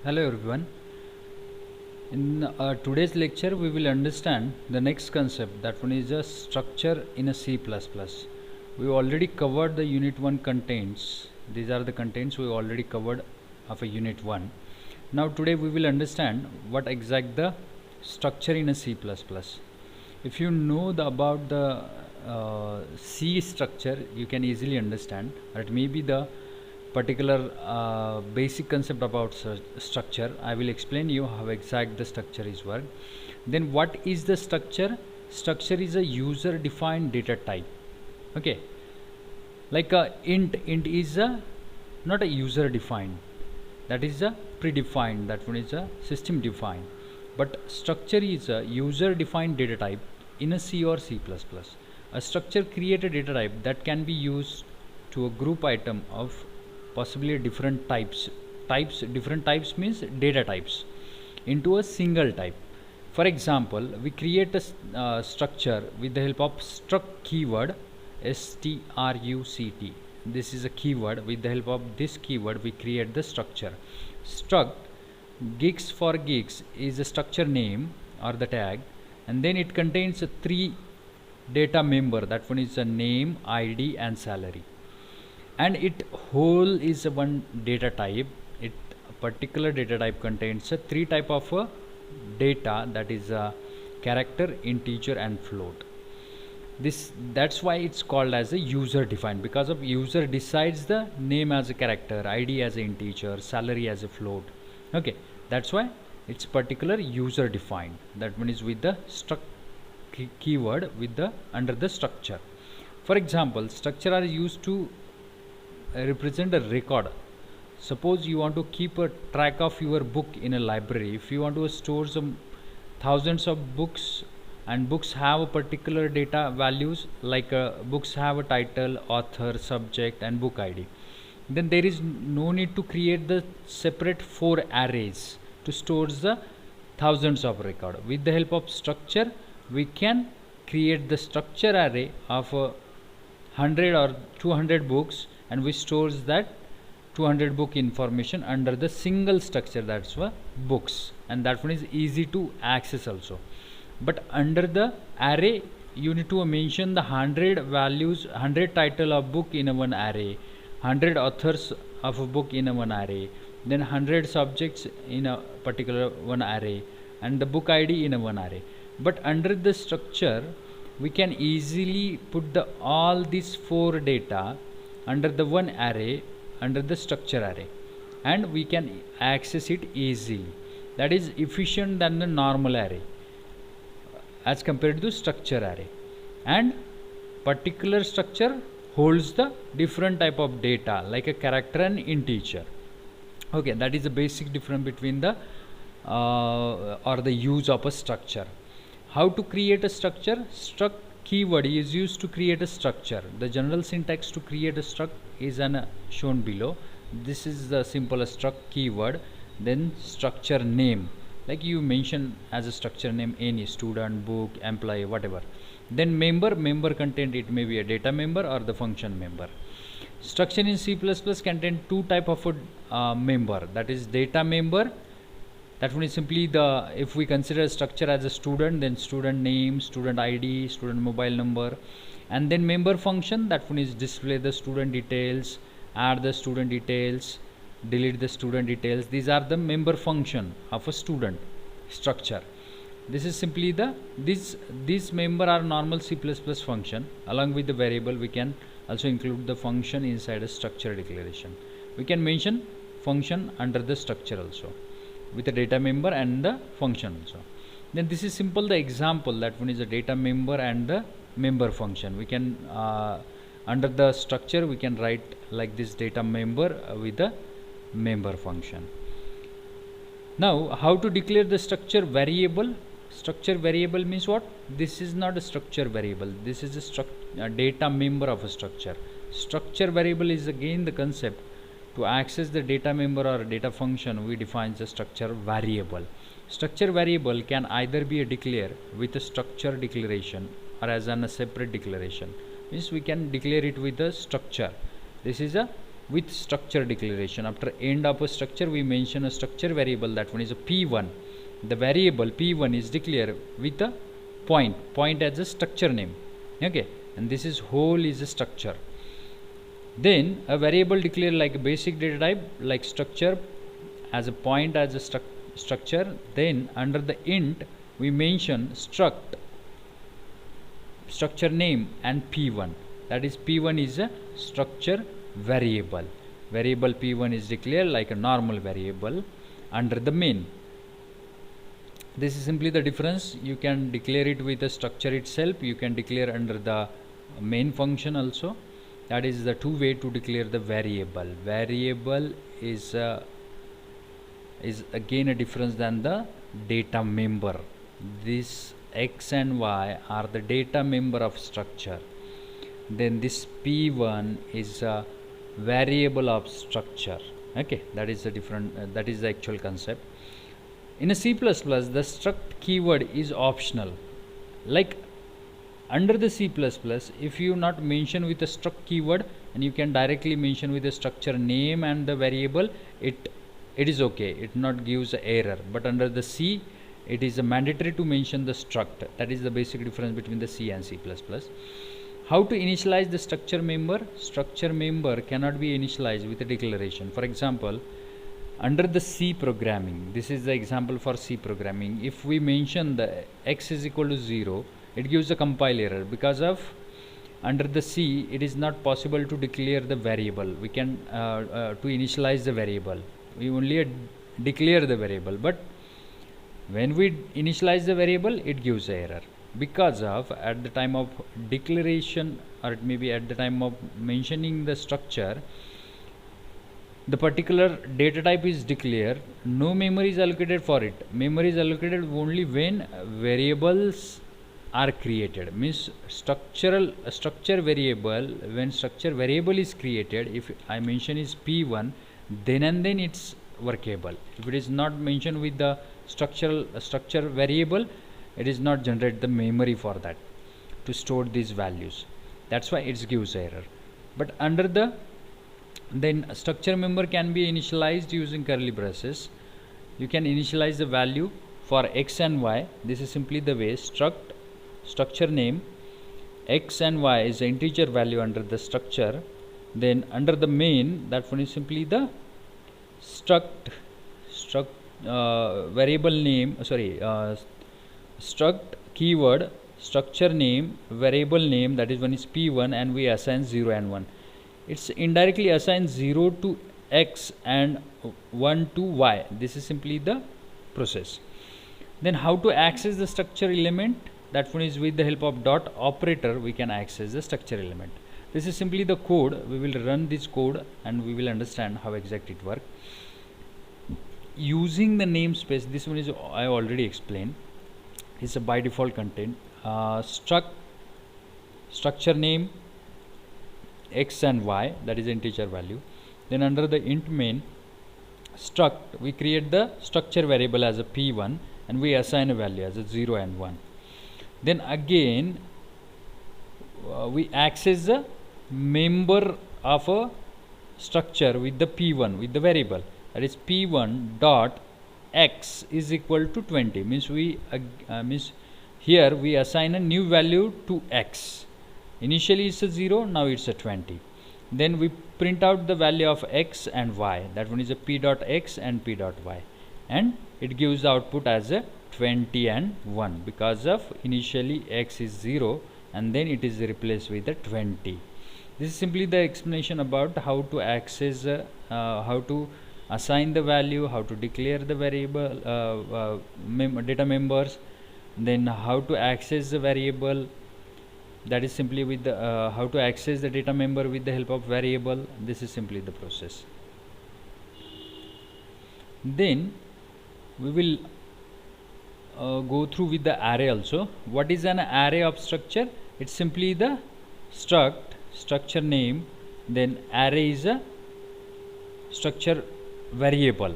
Hello everyone. In today's lecture, we will understand the next concept, that one is a structure in a C++. We already covered the unit 1 contents. These are the contents we already covered of a unit 1. Now today we will understand what exact the structure in a C++. If you know about the C structure, you can easily understand, or it may be the particular basic concept about structure. I will explain you how exact the structure is work. Then what is the structure? Structure is a user defined data type. Okay, like a int is a not a user defined, that is a predefined, that one is a system defined. But structure is a user defined data type in a C or C++. A structure create a data type that can be used to a group item of possibly different different types means data types into a single type. For example, we create a structure with the help of struct keyword, struct. This is a keyword. With the help of this keyword we create the structure. Struct gigs for gigs is a structure name or the tag, and then it contains a 3 data member, that one is a name, id and salary, and it whole is one data type. It particular data type contains a 3 type of data, that is a character, integer and float. That's why it's called as a user defined, because of user decides the name as a character, id as an integer, salary as a float. Okay, that's why it's particular user defined. That one is with the struct keyword with the under the structure. For example, structure are used to represent a record. Suppose you want to keep a track of your book in a library. If you want to store some thousands of books, and books have a particular data values, like books have a title, author, subject and book id, then there is no need to create the separate 4 arrays to store the thousands of record. With the help of structure we can create the structure array of 100 or 200 books, and we stores that 200 book information under the single structure, that's why books, and that one is easy to access also. But under the array you need to mention the 100 values, 100 title of book in a one array, 100 authors of a book in a one array, then 100 subjects in a particular one array, and the book id in a one array. But under the structure we can easily put the all these 4 data under the one array, under the structure array, and we can access it easily. That is efficient than the normal array as compared to structure array. And particular structure holds the different type of data like a character and integer. Okay, that is the basic difference between the or the use of a structure. How to create a structure? Struct keyword is used to create a structure. The general syntax to create a struct is shown below. This is the simple struct keyword. Then structure name, like you mention as a structure name any student, book, employee, whatever. Then member content, it may be a data member or the function member. Structure in C++ contain 2 type of member, that is data member. That one is simply the, if we consider structure as a student, then student name, student id, student mobile number, and then member function, that one is display the student details, add the student details, delete the student details. These are the member function of a student structure. This is simply the these member are normal C++ function. Along with the variable we can also include the function inside a structure declaration. We can mention function under the structure also with the data member and the function also. Then this is simple the example, that one is a data member and the member function. We can under the structure we can write like this data member with the member function. Now how to declare the structure variable? Structure variable means what? This is not a structure variable, this is a data member of a structure. Structure variable is again the concept to access the data member or data function. We define the structure variable. Structure variable can either be a declare with a structure declaration or as a separate declaration. Means we can declare it with a structure. This is a with structure declaration. After end of a structure we mention a structure variable, that one is a p1. The variable p1 is declared with a point as a structure name. Okay, and this is whole is a structure. Then a variable declared like a basic data type like structure as a point as a structure. Then under the int we mention structure name and p1, that is p1 is a structure variable. Variable p1 is declared like a normal variable under the main. This is simply the difference. You can declare it with the structure itself, you can declare under the main function also. That is the two way to declare the variable. Variable is again a difference than the data member. This x and y are the data member of structure. Then this p1 is a variable of structure. Okay, that is the different that is the actual concept. In a C++, the struct keyword is optional. Like under the C++, if you not mention with a struct keyword and you can directly mention with the structure name and the variable, it is okay, it not gives error. But under the C, it is mandatory to mention the struct. That is the basic difference between the C and C++. How to initialize the structure member? Structure member cannot be initialized with a declaration. For example, under the C programming, this is the example for C programming. If we mention the x is equal to 0, it gives a compile error because of under the C it is not possible to declare the variable. We can to initialize the variable, we only declare the variable, but when we initialize the variable it gives a error because of at the time of declaration, or it may be at the time of mentioning the structure, the particular data type is declared, no memory is allocated for it. Memory is allocated only when variables are created. Means structure variable, when structure variable is created, if I mention is p1, then and then it's workable. If it is not mentioned with the structure variable, it is not generate the memory for that to store these values. That's why it gives error. But under the then structure member can be initialized using curly braces. You can initialize the value for x and y. This is simply the way structure name, x and y is the integer value under the structure. Then under the main, that one is simply the variable name, struct keyword, structure name, variable name, that is one is p1, and we assign 0 and 1. It's indirectly assigned 0 to x and 1 to y. This is simply the process. Then how to access the structure element? That one is with the help of dot operator we can access the structure element. This is simply the code. We will run this code and we will understand how exactly it works. Using the namespace, this one is I already explained. It's a by default content. Structure name, x and y, that is integer value. Then under the int main struct, we create the structure variable as a p1 and we assign a value as a 0 and 1. Then again we access the member of a structure with the p1 with the variable, that is p1 dot x is equal to 20. Means we here we assign a new value to x. Initially it's a 0, now it's a 20. Then we print out the value of x and y. That one is a p dot x and p dot y, and it gives the output as a 20 and 1 because of initially x is 0 and then it is replaced with a 20. This is simply the explanation about how to access, how to assign the value, how to declare the variable data members, then how to access the variable. That is simply with the how to access the data member with the help of variable. This is simply the process. Then we will go through with the array also. What is an array of structure? It's simply the structure name, then array is a structure variable,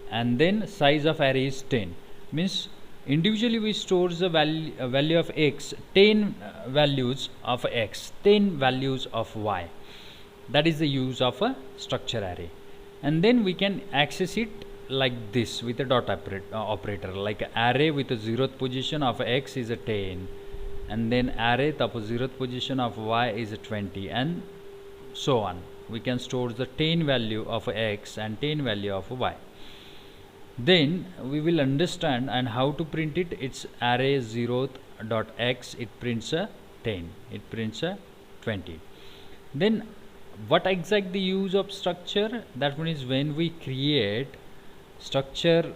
and then size of array is 10. Means individually we store the value of x, 10 values of x, 10 values of y. That is the use of a structure array. And then we can access it like this with a dot operator, like array with a 0th position of x is a 10, and then array the 0th position of y is a 20, and so on. We can store the 10 value of x and 10 value of y. Then we will understand and how to print it. It's array 0th dot x, it prints a 10, it prints a 20. Then what exactly the use of structure? That means when we create structure,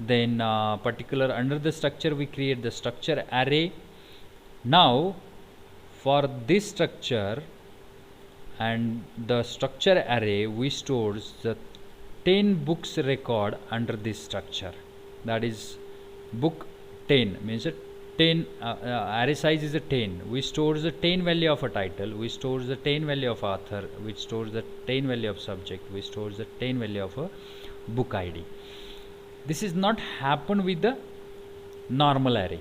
then particular under the structure we create the structure array. Now for this structure and the structure array, we store the 10 books record under this structure. That is book 10 means 10 array size is a 10. We store the 10 value of a title, we store the 10 value of author, we store the 10 value of subject, we store the 10 value of a book ID. This is not happen with the normal array.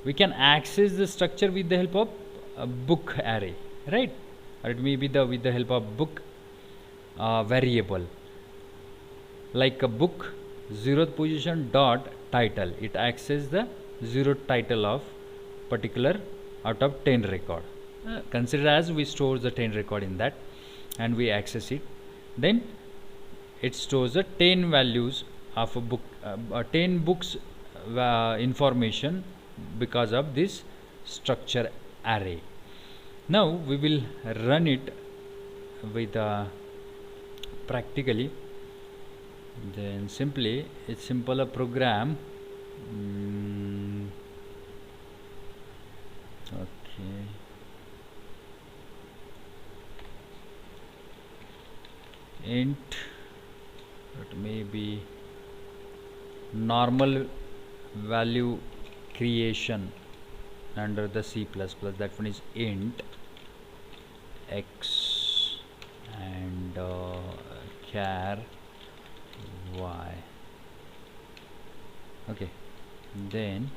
We can access the structure with the help of a book array, right? Or it may be with the help of book variable, like a book 0th position dot title, it accesses the 0th title of particular out of 10 record. Consider as we store the 10 record in that and we access it. Then it stores the 10 values of a book, 10 books information because of this structure array. Now we will run it with practically. Then simply it's simple a program. Okay, int, it may be normal value creation under the C++, that one is int x and char y. Okay, then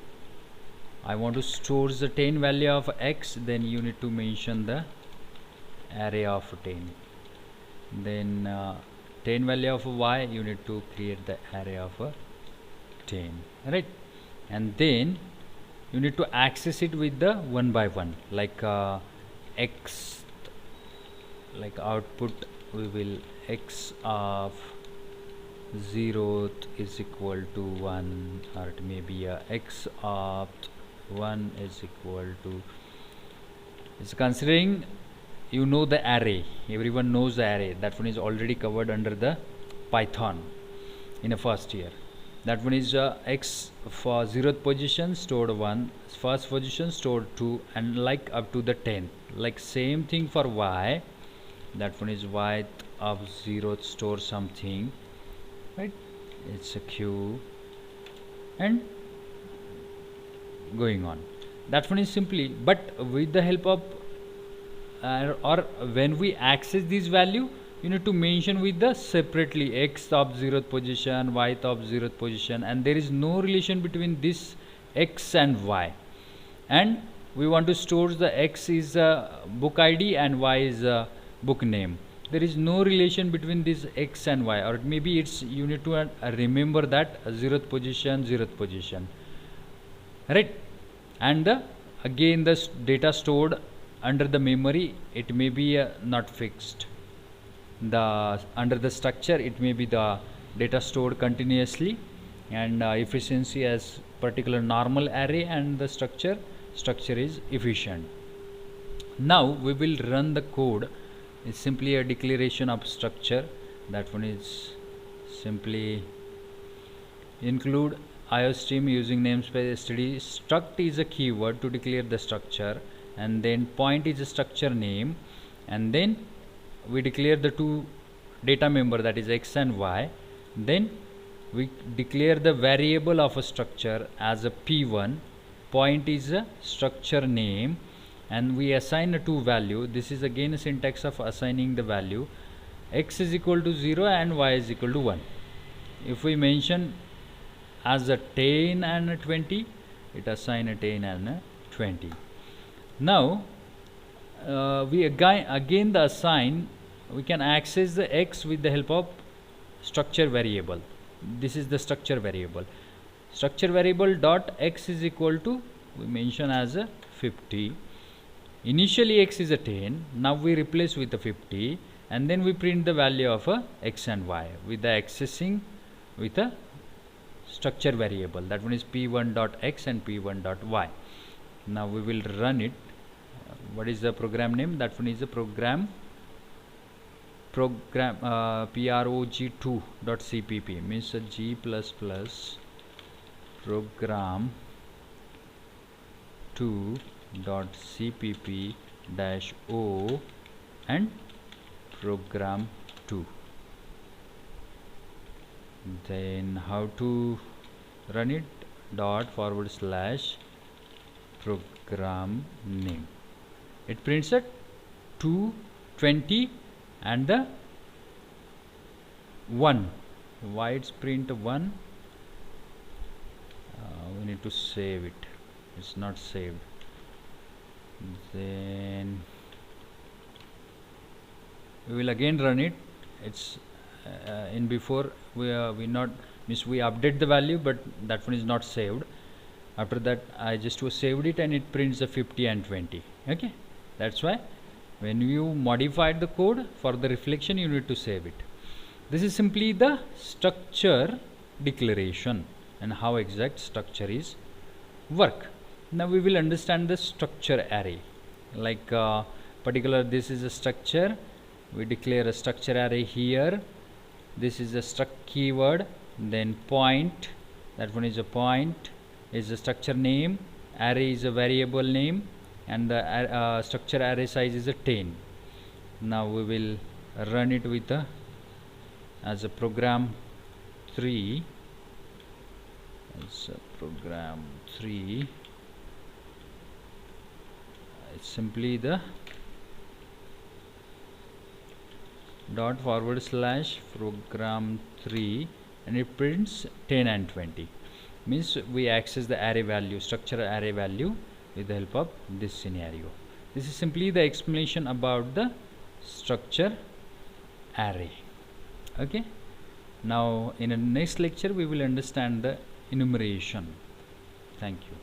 I want to store the 10 value of x, then you need to mention the array of 10. Then 10 value of y, you need to create the array of 10, right? And then you need to access it with the one by one, like x, like output we will x of 0th is equal to 1, or it may be x of 1 is equal to, it's considering you know the array, everyone knows the array, that one is already covered under the Python in a first year. That one is x for 0th position stored 1, first position stored 2, and like up to the 10th. Like same thing for y, that one is y of 0th store something, right? It's a q and going on. That one is simply, but with the help of or when we access this value, you need to mention with the separately x of 0th position, y of 0th position, and there is no relation between this x and y. And we want to store the x is book ID and y is book name. There is no relation between this x and y, or maybe it's, you need to remember that 0th position, right? And again the data stored under the memory, it may be not fixed. The under the structure, it may be the data stored continuously, and efficiency as particular normal array, and the structure is efficient. Now we will run the code. It's simply a declaration of structure. That one is simply include iostream using namespace std. Struct is a keyword to declare the structure, and then point is a structure name, and then we declare the two data member, that is x and y. Then we declare the variable of a structure as a p1, point is a structure name, and we assign a two value. This is again a syntax of assigning the value. X is equal to 0 and y is equal to 1. If we mention as a 10 and a 20, it assign a 10 and a 20. Now we again the assign, we can access the x with the help of structure variable. This is the structure variable. Structure variable dot x is equal to, we mention as a 50. Initially x is a 10, now we replace with a 50, and then we print the value of a x and y with the accessing with a structure variable. That one is p1 dot x and p1 dot y. Now we will run it. What is the program name? That one is the program prog2.cpp, means a g++ program 2.cpp -o and program 2. Then how to run it? /program name. It prints at 2, 20 and the 1. Why it's print 1? We need to save it. It's not saved. Then we will again run it. It's in before we not means we update the value, but that one is not saved. After that I just saved it and it prints the 50 and 20. Okay, that's why when you modified the code for the reflection, you need to save it. This is simply the structure declaration and how exact structure is work. Now we will understand the structure array. Like particular, this is a structure. We declare a structure array here. This is a struct keyword, then point, that one is a point, is a structure name, array is a variable name, and the structure array size is a 10. Now we will run it with a as a program 3. It's a program 3. It's simply the /program 3 and it prints 10 and 20. Means we access the array value, structure array value, with the help of this scenario. This is simply the explanation about the structure array. Okay, now in the next lecture we will understand the enumeration. Thank you.